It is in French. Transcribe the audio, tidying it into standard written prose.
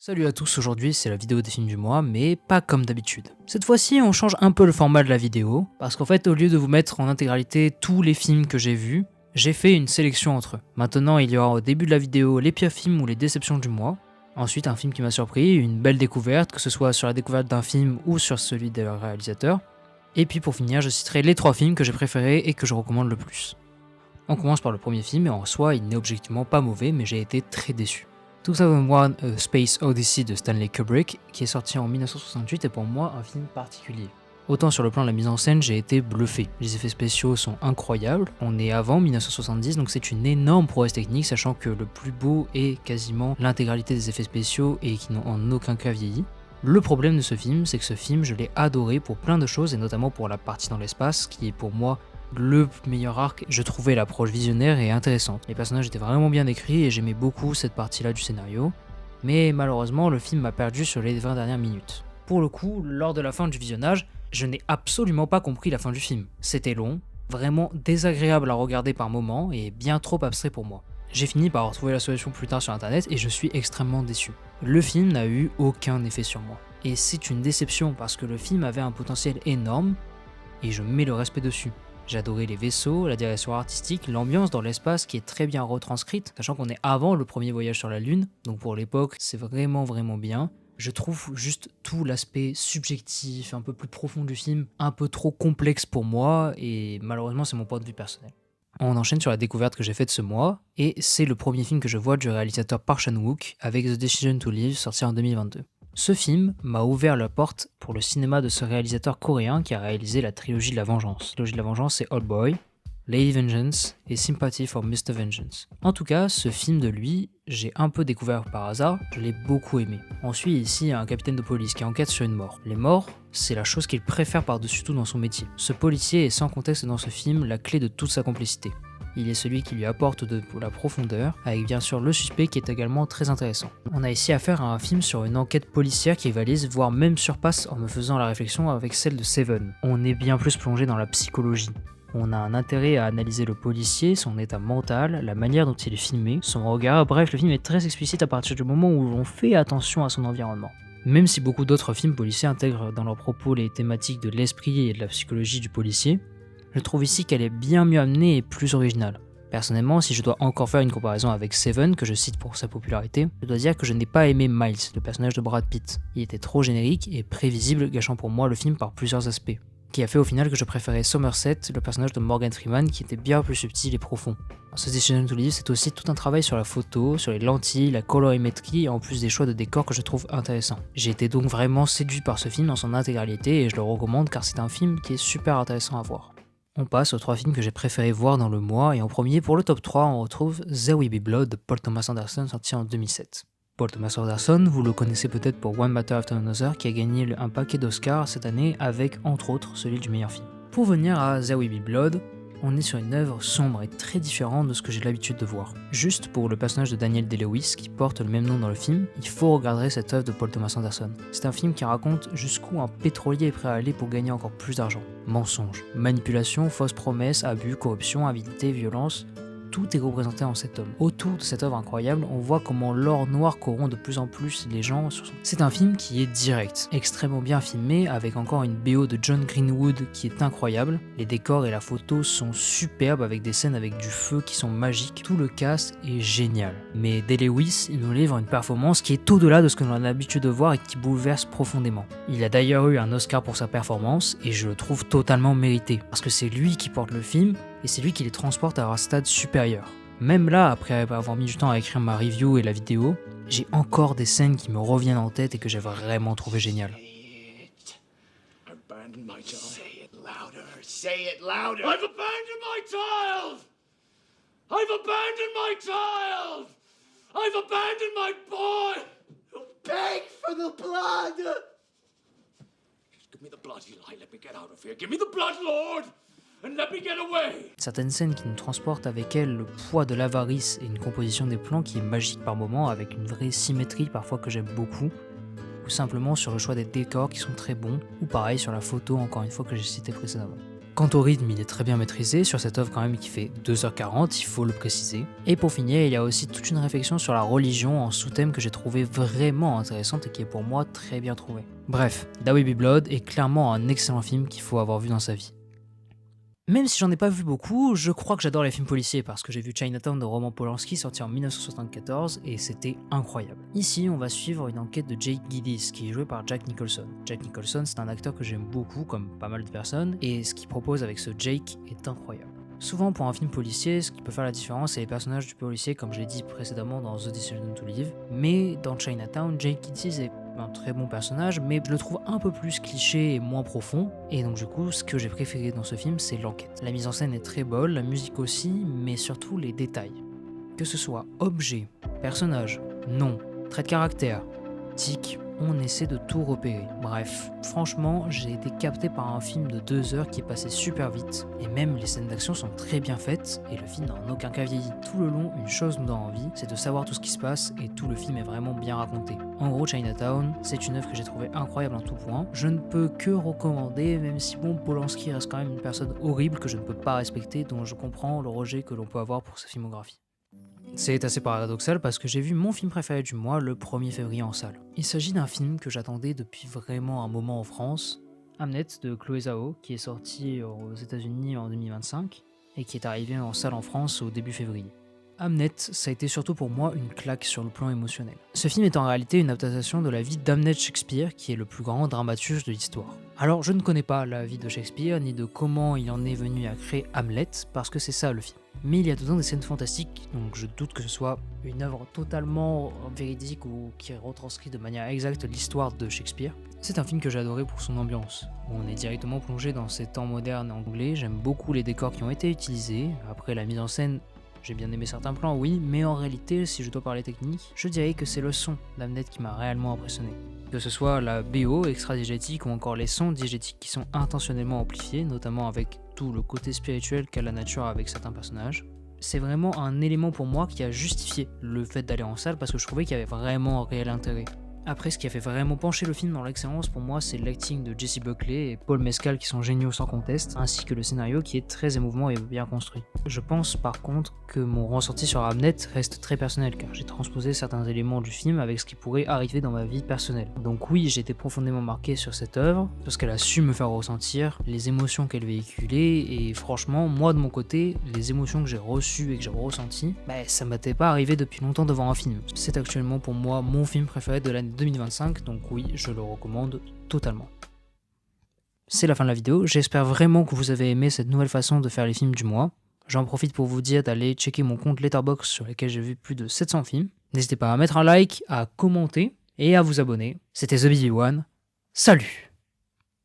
Salut à tous, aujourd'hui c'est la vidéo des films du mois, mais pas comme d'habitude. Cette fois-ci on change un peu le format de la vidéo, parce qu'en fait au lieu de vous mettre en intégralité tous les films que j'ai vus, j'ai fait une sélection entre eux. Maintenant il y aura au début de la vidéo les pires films ou les déceptions du mois, ensuite un film qui m'a surpris, une belle découverte, que ce soit sur la découverte d'un film ou sur celui de leur réalisateur, et puis pour finir je citerai les 3 films que j'ai préférés et que je recommande le plus. On commence par le premier film et en soi il n'est objectivement pas mauvais mais j'ai été très déçu. 2001 A Space Odyssey de Stanley Kubrick, qui est sorti en 1968, est pour moi un film particulier. Autant sur le plan de la mise en scène, j'ai été bluffé. Les effets spéciaux sont incroyables, on est avant 1970, donc c'est une énorme prouesse technique, sachant que le plus beau est quasiment l'intégralité des effets spéciaux et qui n'ont en aucun cas vieilli. Le problème de ce film, c'est que ce film, je l'ai adoré pour plein de choses, et notamment pour la partie dans l'espace, qui est pour moi le meilleur arc. Je trouvais l'approche visionnaire et intéressante. Les personnages étaient vraiment bien écrits et j'aimais beaucoup cette partie-là du scénario. Mais malheureusement, le film m'a perdu sur les 20 dernières minutes. Pour le coup, lors de la fin du visionnage, je n'ai absolument pas compris la fin du film. C'était long, vraiment désagréable à regarder par moments et bien trop abstrait pour moi. J'ai fini par retrouver la solution plus tard sur internet et je suis extrêmement déçu. Le film n'a eu aucun effet sur moi. Et c'est une déception parce que le film avait un potentiel énorme et je mets le respect dessus. J'ai adoré les vaisseaux, la direction artistique, l'ambiance dans l'espace qui est très bien retranscrite, sachant qu'on est avant le premier voyage sur la Lune, donc pour l'époque c'est vraiment bien. Je trouve juste tout l'aspect subjectif, un peu plus profond du film, un peu trop complexe pour moi, et malheureusement c'est mon point de vue personnel. On enchaîne sur la découverte que j'ai faite ce mois, et c'est le premier film que je vois du réalisateur Park Chan-wook avec The Decision to Live sorti en 2022. Ce film m'a ouvert la porte pour le cinéma de ce réalisateur coréen qui a réalisé la trilogie de la vengeance. La trilogie de la vengeance, c'est Old Boy, Lady Vengeance et Sympathy for Mr. Vengeance. En tout cas, ce film de lui, j'ai un peu découvert par hasard, je l'ai beaucoup aimé. On suit ici un capitaine de police qui enquête sur une mort. Les morts, c'est la chose qu'il préfère par-dessus tout dans son métier. Ce policier est sans conteste dans ce film la clé de toute sa complicité. Il est celui qui lui apporte de la profondeur, avec bien sûr le suspect qui est également très intéressant. On a ici affaire à un film sur une enquête policière qui rivalise, voire même surpasse en me faisant la réflexion avec celle de Seven. On est bien plus plongé dans la psychologie. On a un intérêt à analyser le policier, son état mental, la manière dont il est filmé, son regard, bref le film est très explicite à partir du moment où l'on fait attention à son environnement. Même si beaucoup d'autres films policiers intègrent dans leurs propos les thématiques de l'esprit et de la psychologie du policier, je trouve ici qu'elle est bien mieux amenée et plus originale. Personnellement, si je dois encore faire une comparaison avec Seven, que je cite pour sa popularité, je dois dire que je n'ai pas aimé Miles, le personnage de Brad Pitt. Il était trop générique et prévisible, gâchant pour moi le film par plusieurs aspects. Qui a fait au final que je préférais Somerset, le personnage de Morgan Freeman, qui était bien plus subtil et profond. Ce Decision to Live, c'est aussi tout un travail sur la photo, sur les lentilles, la colorimétrie, et en plus des choix de décors que je trouve intéressants. J'ai été donc vraiment séduit par ce film dans son intégralité et je le recommande car c'est un film qui est super intéressant à voir. On passe aux 3 films que j'ai préféré voir dans le mois, et en premier pour le top 3 on retrouve There Will Be Blood de Paul Thomas Anderson sorti en 2007. Paul Thomas Anderson, vous le connaissez peut-être pour One Matter After Another qui a gagné un paquet d'Oscars cette année avec entre autres celui du meilleur film. Pour venir à There Will Be Blood, on est sur une œuvre sombre et très différente de ce que j'ai l'habitude de voir. Juste pour le personnage de Daniel Day-Lewis qui porte le même nom dans le film, il faut regarder cette œuvre de Paul Thomas Anderson. C'est un film qui raconte jusqu'où un pétrolier est prêt à aller pour gagner encore plus d'argent. Mensonges, manipulation, fausses promesses, abus, corruption, avidité, violence, tout est représenté en cet homme. Autour de cette œuvre incroyable, on voit comment l'or noir corrompt de plus en plus les gens. C'est un film qui est direct, extrêmement bien filmé, avec encore une BO de John Greenwood qui est incroyable. Les décors et la photo sont superbes avec des scènes avec du feu qui sont magiques. Tout le cast est génial. Mais Day-Lewis, il nous livre une performance qui est au-delà de ce que l'on a l'habitude de voir et qui bouleverse profondément. Il a d'ailleurs eu un Oscar pour sa performance et je le trouve totalement mérité, parce que c'est lui qui porte le film et c'est lui qui les transporte à un stade supérieur. Même là, après avoir mis du temps à écrire ma review et la vidéo, j'ai encore des scènes qui me reviennent en tête et que j'ai vraiment trouvé géniales. Say it louder. Say it louder. I've abandoned my child. I've abandoned my child. I've abandoned my boy. Beg for the blood. Just give me the blood, Eli. Let me get out of here. Give me the blood, Lord. And let me get away. Certaines scènes qui nous transportent avec elles le poids de l'avarice et une composition des plans qui est magique par moments avec une vraie symétrie parfois que j'aime beaucoup, ou simplement sur le choix des décors qui sont très bons, ou pareil sur la photo encore une fois que j'ai cité précédemment. Quant au rythme, il est très bien maîtrisé sur cette œuvre quand même qui fait 2h40, il faut le préciser. Et pour finir, il y a aussi toute une réflexion sur la religion en sous-thème que j'ai trouvé vraiment intéressante et qui est pour moi très bien trouvée. Bref, There Will Be Blood est clairement un excellent film qu'il faut avoir vu dans sa vie. Même si j'en ai pas vu beaucoup, je crois que j'adore les films policiers parce que j'ai vu Chinatown de Roman Polanski sorti en 1974 et c'était incroyable. Ici, on va suivre une enquête de Jake Gillis qui est joué par Jack Nicholson. Jack Nicholson, c'est un acteur que j'aime beaucoup, comme pas mal de personnes, et ce qu'il propose avec ce Jake est incroyable. Souvent, pour un film policier, ce qui peut faire la différence, c'est les personnages du policier, comme je l'ai dit précédemment dans The Decision to Live. Mais dans Chinatown, Jake Gillis est un très bon personnage, mais je le trouve un peu plus cliché et moins profond. Et donc du coup, ce que j'ai préféré dans ce film, c'est l'enquête. La mise en scène est très bonne, la musique aussi, mais surtout les détails. Que ce soit objet, personnage, nom, trait de caractère, tic, on essaie de tout repérer. Bref, franchement, j'ai été capté par un film de 2 heures qui est passé super vite, et même les scènes d'action sont très bien faites, et le film n'a en aucun cas vieilli. Tout le long, une chose nous donne envie, c'est de savoir tout ce qui se passe, et tout le film est vraiment bien raconté. En gros, Chinatown, c'est une œuvre que j'ai trouvée incroyable en tout point. Je ne peux que recommander, même si bon, Polanski reste quand même une personne horrible que je ne peux pas respecter, dont je comprends le rejet que l'on peut avoir pour sa filmographie. C'est assez paradoxal parce que j'ai vu mon film préféré du mois le 1er février en salle. Il s'agit d'un film que j'attendais depuis vraiment un moment en France, Hamnet de Chloé Zhao, qui est sorti aux États-Unis en 2025 et qui est arrivé en salle en France au début février. Hamnet, ça a été surtout pour moi une claque sur le plan émotionnel. Ce film est en réalité une adaptation de la vie d'Hamnet Shakespeare, qui est le plus grand dramaturge de l'histoire. Alors je ne connais pas la vie de Shakespeare, ni de comment il en est venu à créer Hamlet, parce que c'est ça le film. Mais il y a dedans des scènes fantastiques, donc je doute que ce soit une œuvre totalement véridique ou qui retranscrit de manière exacte l'histoire de Shakespeare. C'est un film que j'ai adoré pour son ambiance. On est directement plongé dans ces temps modernes anglais, j'aime beaucoup les décors qui ont été utilisés, après la mise en scène, j'ai bien aimé certains plans, oui, mais en réalité, si je dois parler technique, je dirais que c'est le son d'Hamnet qui m'a réellement impressionné. Que ce soit la BO extra-diégétique ou encore les sons diégétiques qui sont intentionnellement amplifiés, notamment avec tout le côté spirituel qu'a la nature avec certains personnages. C'est vraiment un élément pour moi qui a justifié le fait d'aller en salle parce que je trouvais qu'il y avait vraiment un réel intérêt. Après, ce qui a fait vraiment pencher le film dans l'excellence pour moi, c'est l'acting de Jessie Buckley et Paul Mescal qui sont géniaux sans conteste, ainsi que le scénario qui est très émouvant et bien construit. Je pense par contre que mon ressenti sur Hamnet reste très personnel car j'ai transposé certains éléments du film avec ce qui pourrait arriver dans ma vie personnelle. Donc oui, j'ai été profondément marqué sur cette œuvre, parce qu'elle a su me faire ressentir les émotions qu'elle véhiculait et franchement, moi de mon côté, les émotions que j'ai reçues et que j'ai ressenties, ça m'était pas arrivé depuis longtemps devant un film. C'est actuellement pour moi mon film préféré de l'année 2025, donc oui, je le recommande totalement. C'est la fin de la vidéo, j'espère vraiment que vous avez aimé cette nouvelle façon de faire les films du mois. J'en profite pour vous dire d'aller checker mon compte Letterboxd sur lequel j'ai vu plus de 700 films. N'hésitez pas à mettre un like, à commenter et à vous abonner. C'était The Busy One, salut!